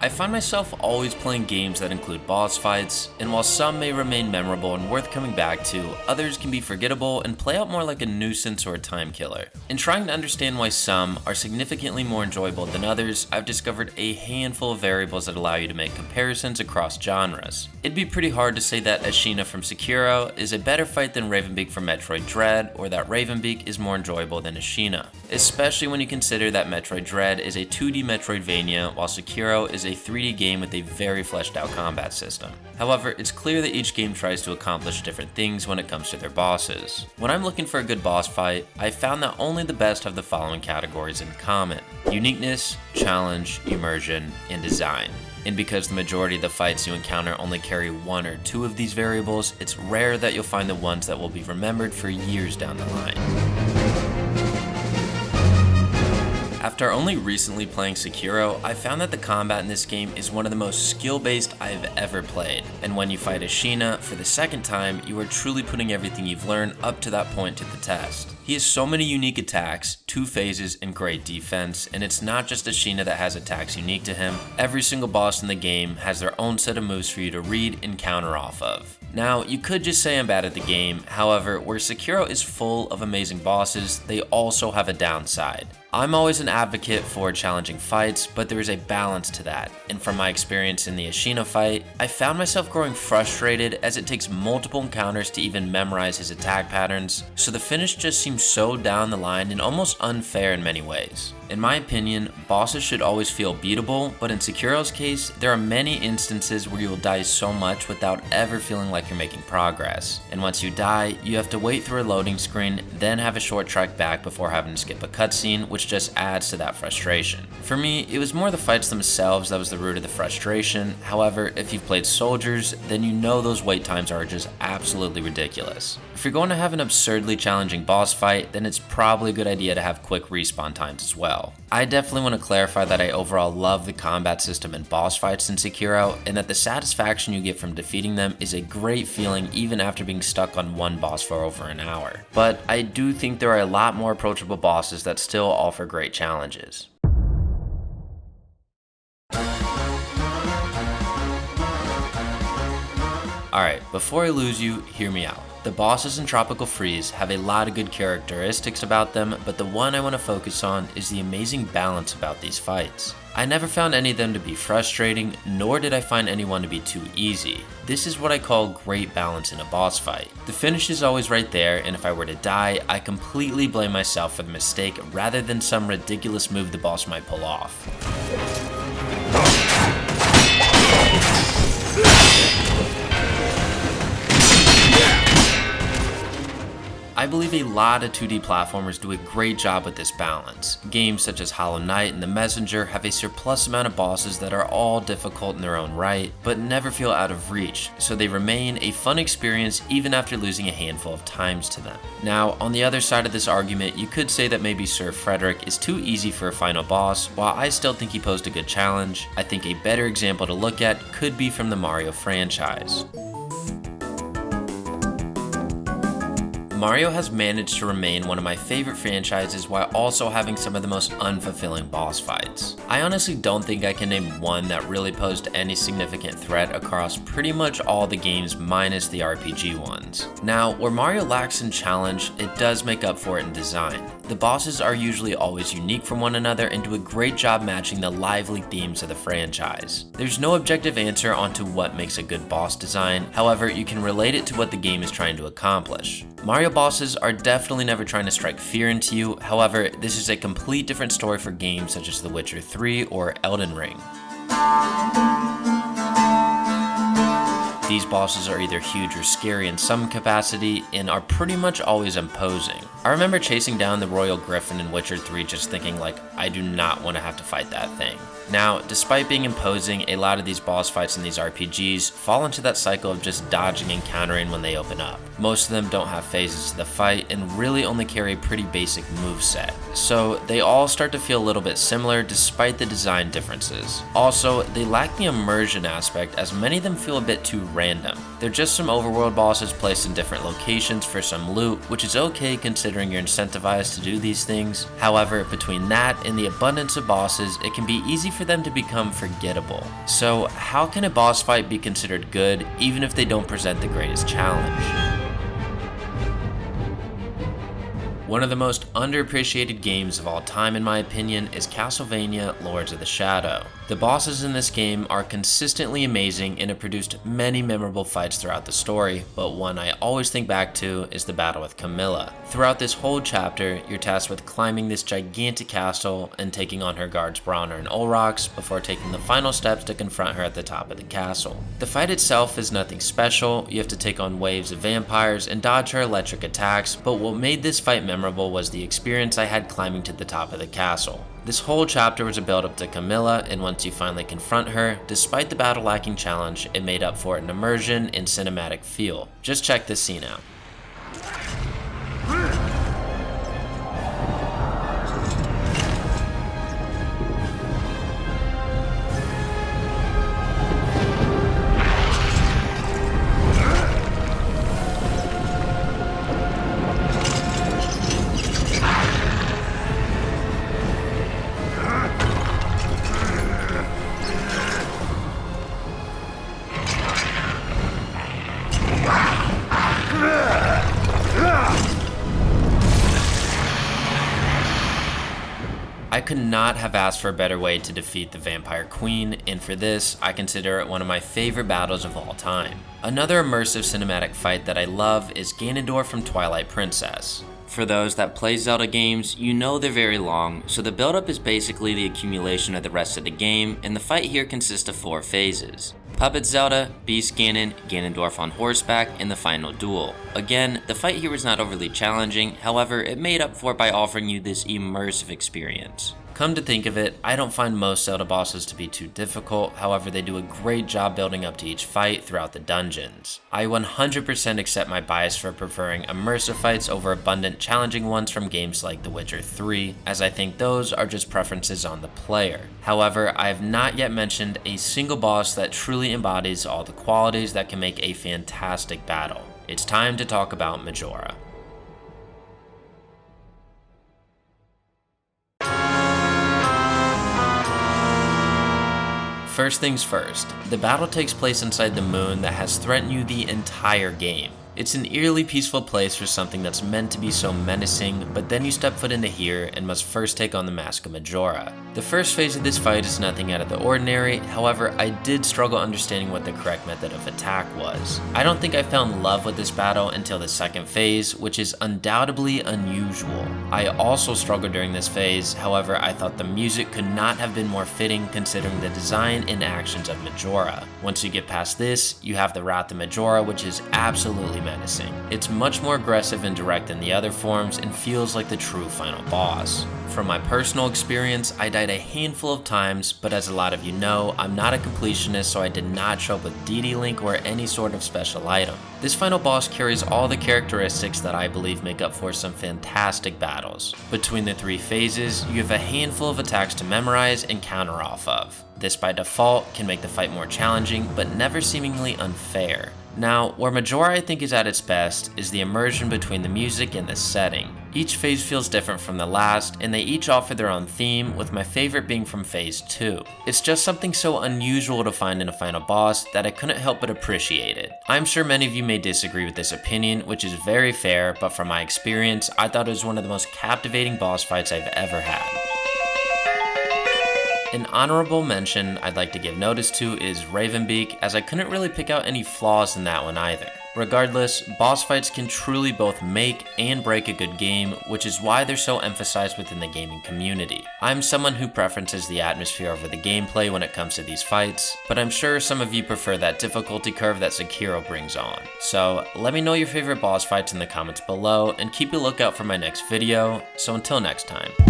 I find myself always playing games that include boss fights, and while some may remain memorable and worth coming back to, others can be forgettable and play out more like a nuisance or a time killer. In trying to understand why some are significantly more enjoyable than others, I've discovered a handful of variables that allow you to make comparisons across genres. It'd be pretty hard to say that Ashina from Sekirro is a better fight than Ravenbeak from Metroid Dread, or that Ravenbeak is more enjoyable than Ashina, especially when you consider that Metroid Dread is a 2D Metroidvania while Sekirro is a 3D game with a very fleshed out combat system. However, it's clear that each game tries to accomplish different things when it comes to their bosses. When I'm looking for a good boss fight, I found that only the best have the following categories in common: uniqueness, challenge, immersion, and design. And because the majority of the fights you encounter only carry one or two of these variables, it's rare that you'll find the ones that will be remembered for years down the line. After only recently playing Sekirro, I found that the combat in this game is one of the most skill-based I've ever played, and when you fight Ashina for the second time, you are truly putting everything you've learned up to that point to the test. He has so many unique attacks, 2 phases, and great defense, and it's not just Ashina that has attacks unique to him. Every single boss in the game has their own set of moves for you to read and counter off of. Now, you could just say I'm bad at the game, however, where Sekirro is full of amazing bosses, they also have a downside. I'm always an advocate for challenging fights, but there is a balance to that, and from my experience in the Ashina fight, I found myself growing frustrated as it takes multiple encounters to even memorize his attack patterns, so the finish just seems so down the line and almost unfair in many ways. In my opinion, bosses should always feel beatable, but in Sekirro's case, there are many instances where you will die so much without ever feeling like you're making progress. And once you die, you have to wait through a loading screen, then have a short trek back before having to skip a cutscene, which just adds to that frustration. For me, it was more the fights themselves that was the root of the frustration. However, if you've played Soldiers, then you know those wait times are just absolutely ridiculous. If you're going to have an absurdly challenging boss fight, then it's probably a good idea to have quick respawn times as well. I definitely want to clarify that I overall love the combat system in boss fights in Sekirro, and that the satisfaction you get from defeating them is a great feeling even after being stuck on one boss for over an hour. But I do think there are a lot more approachable bosses that still offer great challenges. Alright, before I lose you, hear me out. The bosses in Tropical Freeze have a lot of good characteristics about them, but the one I want to focus on is the amazing balance about these fights. I never found any of them to be frustrating, nor did I find anyone to be too easy. This is what I call great balance in a boss fight. The finish is always right there, and if I were to die, I completely blame myself for the mistake rather than some ridiculous move the boss might pull off. I believe a lot of 2D platformers do a great job with this balance. Games such as Hollow Knight and The Messenger have a surplus amount of bosses that are all difficult in their own right, but never feel out of reach, so they remain a fun experience even after losing a handful of times to them. Now, on the other side of this argument, you could say that maybe Sir Frederick is too easy for a final boss. While I still think he posed a good challenge, I think a better example to look at could be from the Mario franchise. Mario has managed to remain one of my favorite franchises while also having some of the most unfulfilling boss fights. I honestly don't think I can name one that really posed any significant threat across pretty much all the games minus the RPG ones. Now, where Mario lacks in challenge, it does make up for it in design. The bosses are usually always unique from one another and do a great job matching the lively themes of the franchise. There's no objective answer onto what makes a good boss design, however, you can relate it to what the game is trying to accomplish. Mario bosses are definitely never trying to strike fear into you, however, this is a complete different story for games such as The Witcher 3 or Elden Ring. These bosses are either huge or scary in some capacity and are pretty much always imposing. I remember chasing down the Royal Griffin in Witcher 3 just thinking like, I do not want to have to fight that thing. Now, despite being imposing, a lot of these boss fights in these RPGs fall into that cycle of just dodging and countering when they open up. Most of them don't have phases to the fight and really only carry a pretty basic moveset. So they all start to feel a little bit similar despite the design differences. Also, they lack the immersion aspect as many of them feel a bit too random. They're just some overworld bosses placed in different locations for some loot, which is okay considering you're incentivized to do these things. However, between that and the abundance of bosses, it can be easy for them to become forgettable. So how can a boss fight be considered good even if they don't present the greatest challenge? One of the most underappreciated games of all time in my opinion is Castlevania Lords of the Shadow. The bosses in this game are consistently amazing and have produced many memorable fights throughout the story, but one I always think back to is the battle with Camilla. Throughout this whole chapter, you're tasked with climbing this gigantic castle and taking on her guards Bronner and Olrox before taking the final steps to confront her at the top of the castle. The fight itself is nothing special, you have to take on waves of vampires and dodge her electric attacks, but what made this fight memorable was the experience I had climbing to the top of the castle. This whole chapter was a build up to Camilla, and once you finally confront her, despite the battle lacking challenge, it made up for it in immersion and cinematic feel. Just check this scene out. I could not have asked for a better way to defeat the Vampire Queen, and for this, I consider it one of my favorite battles of all time. Another immersive cinematic fight that I love is Ganondorf from Twilight Princess. For those that play Zelda games, you know they're very long, so the build-up is basically the accumulation of the rest of the game, and the fight here consists of 4 phases. Puppet Zelda, Beast Ganon, Ganondorf on horseback, and the final duel. Again, the fight here was not overly challenging, however, it made up for it by offering you this immersive experience. Come to think of it, I don't find most Zelda bosses to be too difficult, however they do a great job building up to each fight throughout the dungeons. I 100% accept my bias for preferring immersive fights over abundant challenging ones from games like The Witcher 3, as I think those are just preferences on the player. However, I have not yet mentioned a single boss that truly embodies all the qualities that can make a fantastic battle. It's time to talk about Majora. First things first, the battle takes place inside the moon that has threatened you the entire game. It's an eerily peaceful place for something that's meant to be so menacing, but then you step foot into here and must first take on the Mask of Majora. The first phase of this fight is nothing out of the ordinary, however I did struggle understanding what the correct method of attack was. I don't think I fell in love with this battle until the second phase, which is undoubtedly unusual. I also struggled during this phase, however I thought the music could not have been more fitting considering the design and actions of Majora. Once you get past this, you have the Wrath of Majora, which is absolutely menacing. It's much more aggressive and direct than the other forms and feels like the true final boss. From my personal experience, I died a handful of times, but as a lot of you know, I'm not a completionist, so I did not show up with DD Link or any sort of special item. This final boss carries all the characteristics that I believe make up for some fantastic battles. Between the 3 phases, you have a handful of attacks to memorize and counter off of. This by default can make the fight more challenging, but never seemingly unfair. Now, where Majora I think is at its best is the immersion between the music and the setting. Each phase feels different from the last, and they each offer their own theme, with my favorite being from phase 2. It's just something so unusual to find in a final boss that I couldn't help but appreciate it. I'm sure many of you may disagree with this opinion, which is very fair, but from my experience, I thought it was one of the most captivating boss fights I've ever had. An honorable mention I'd like to give notice to is Ravenbeak, as I couldn't really pick out any flaws in that one either. Regardless, boss fights can truly both make and break a good game, which is why they're so emphasized within the gaming community. I'm someone who preferences the atmosphere over the gameplay when it comes to these fights, but I'm sure some of you prefer that difficulty curve that Sekirro brings on. So let me know your favorite boss fights in the comments below, and keep a lookout for my next video. So until next time.